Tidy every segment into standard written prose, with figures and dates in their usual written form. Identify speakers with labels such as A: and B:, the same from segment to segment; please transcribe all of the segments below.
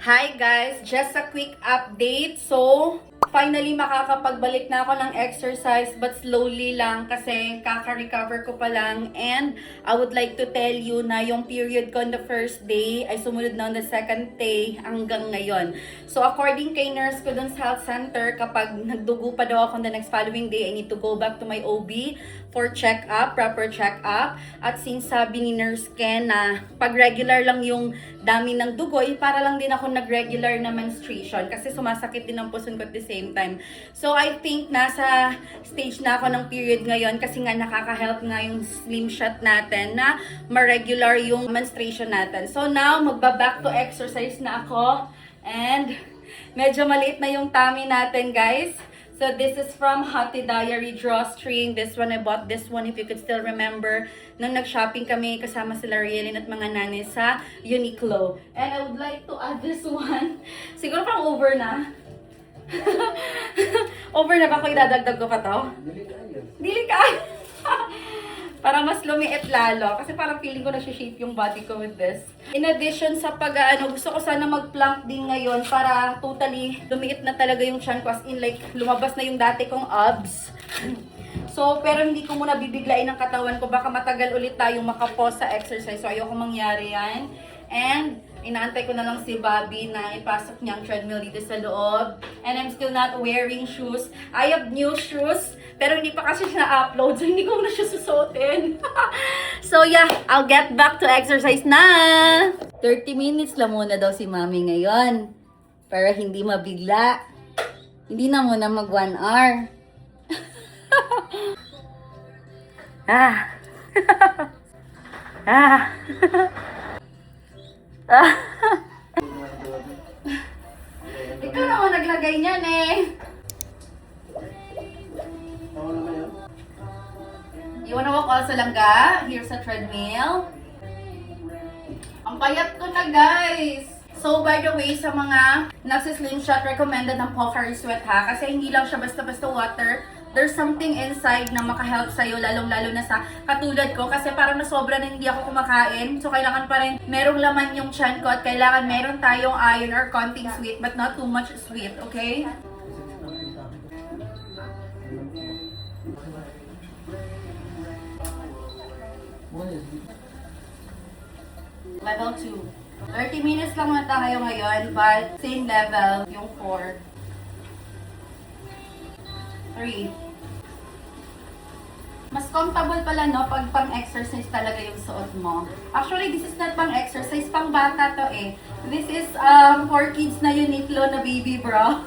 A: Hi guys! Just a quick update. So, finally makakapagbalik na ako ng exercise but slowly lang kasi kaka-recover ko pa lang. And I would like to tell you na yung period ko on the first day ay sumunod na on the second day hanggang ngayon. So, according kay nurse ko dun sa health center, kapag nagdugo pa daw ako the next following day, I need to go back to my OB for check-up, proper check-up. At since sabi ni Nurse Ken na pag regular lang yung dami ng dugo, para lang din ako nag-regular na menstruation kasi sumasakit din ang puson ko at the same time. So I think nasa stage na ako ng period ngayon kasi nga nakaka-help nga yung slim shot natin na ma-regular yung menstruation natin. So now, magba-back to exercise na ako and medyo maliit na yung tummy natin, guys. So this is from Hottie Diary Drawstring. This one, I bought this one if you could still remember. Nang nag-shopping kami kasama sila Rielin at mga nanay sa Uniqlo. And I would like to add this one. Siguro pang over na. Over na ba kung idadagdag ko pa to? Dili ka. Para mas lumiit lalo. Kasi parang feeling ko na-shape yung body ko with this. In addition sa gusto ko sana mag-plank din ngayon para totally lumiit na talaga yung chan ko. As in like, lumabas na yung dati kong abs. So, pero hindi ko muna bibiglain ang katawan ko. Baka matagal ulit tayong makapause sa exercise. So, ayoko mangyari yan. And, inaantay ko na lang si Bobby na ipasok niya ang treadmill dito sa loob. And I'm still not wearing shoes. I have new shoes. Pero hindi pa kasi siya na-upload. So, hindi ko na siya susuotin. So, yeah. I'll get back to exercise na. 30 minutes lang muna daw si Mami ngayon. Para hindi mabigla. Hindi na muna mag 1 hour. Ah. Ah. Ah. Ikaw naman naglagay niyan eh. You wanna walk also langga? Here's a treadmill. Ang payat ko na, guys. So, by the way, sa mga nagsislim shot, recommended ng Pocari Sweat ha. Kasi hindi lang siya basta-basta water. There's something inside na makahelp sa'yo, lalong-lalo na sa katulad ko. Kasi parang nasobra na hindi ako kumakain. So, kailangan pa rin merong laman yung chan ko at kailangan meron tayong iron or konting sweet but not too much sweet, okay? Level 2. 30 minutes lang na tayo ngayon, but same level yung 4. 3. Mas comfortable pala, no, pag pang-exercise talaga yung suot mo. Actually, this is not pang-exercise, pang-bata to eh. This is for kids na Uniqlo na baby bra.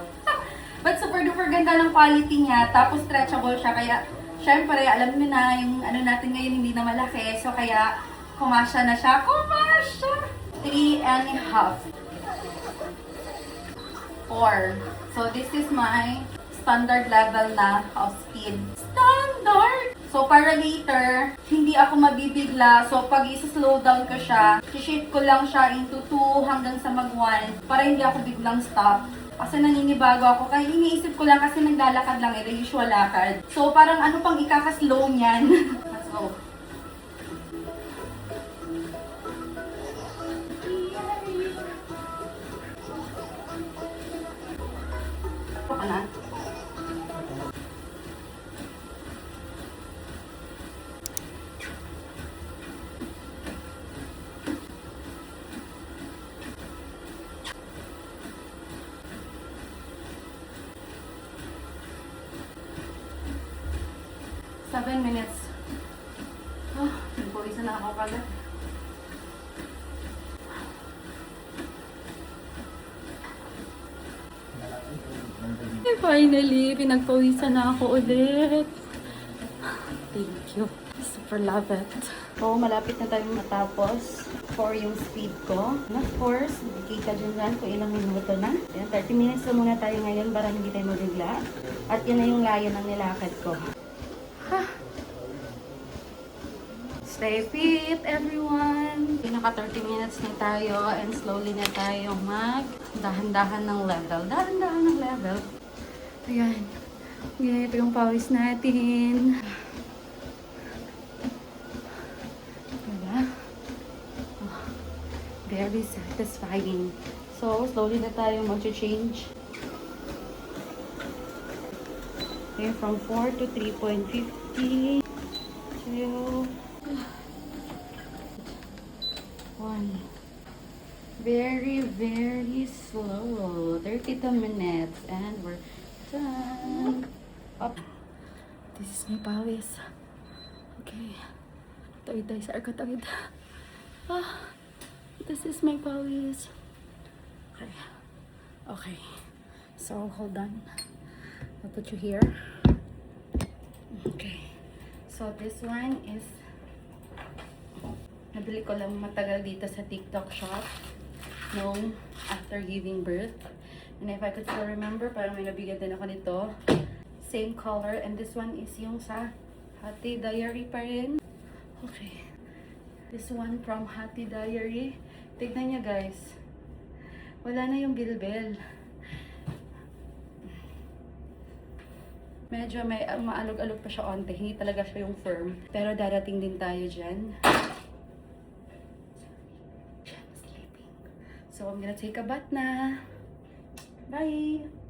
A: But super duper ganda ng quality niya, tapos stretchable siya, kaya syempre, alam niyo na, yung ano natin ngayon hindi na malaki, so kaya kumasya na siya. Kumasya! 3.5. 4. So, this is my standard level na of speed. Standard! So, para later, hindi ako mabibigla. So, pag isa-slow down ko siya, shift ko lang siya into 2 hanggang sa mag-1 para hindi ako biglang stop. Kasi naninibago ako. Kaya iniisip ko lang kasi naglalakad lang the usual lakad. So, parang ano pang ikaka-slow niyan. Let's go. Na. Seven minutes. Oh, nagpawisan na ako kagad. Finally, pinagpawisan na ako ulit. Thank you. Super love it. So, malapit na tayong matapos for yung speed ko. And of course, nakikita dyan kung ilang minuto na. Yan, 30 minutes lang muna tayo ngayon para hindi tayo mabigla. At yun na yung layo ng nilakad ko. Stay fit, everyone! Pinaka 30 minutes na tayo and slowly na tayo dahan-dahan ng level. Dahan-dahan ng level. Ayan. Ganito yung pawis natin. Diba? Oh, very satisfying. So, So, slowly na tayo mag-change. Okay, from 4 to 3.50. 2, 1. Very, very slow. 32 minutes. And we're done. Up. This is my pawis. Okay. Tawid tayo sa arkatawid. This is my pawis. Okay. Okay. So, hold on. I'll put you here. Okay. So, this one is nabili ko lang matagal dito sa TikTok shop noong after giving birth. And if I could still remember, parang may nabigyan din ako nito. Same color. And this one is yung sa Hati Diary pa rin. Okay. This one from Hati Diary. Tignan niya guys. Wala na yung bilbel. Medyo may maalog-alog pa siya onte. Hindi talaga siya yung firm. Pero darating din tayo dyan. So, I'm gonna take a bath na. Bye!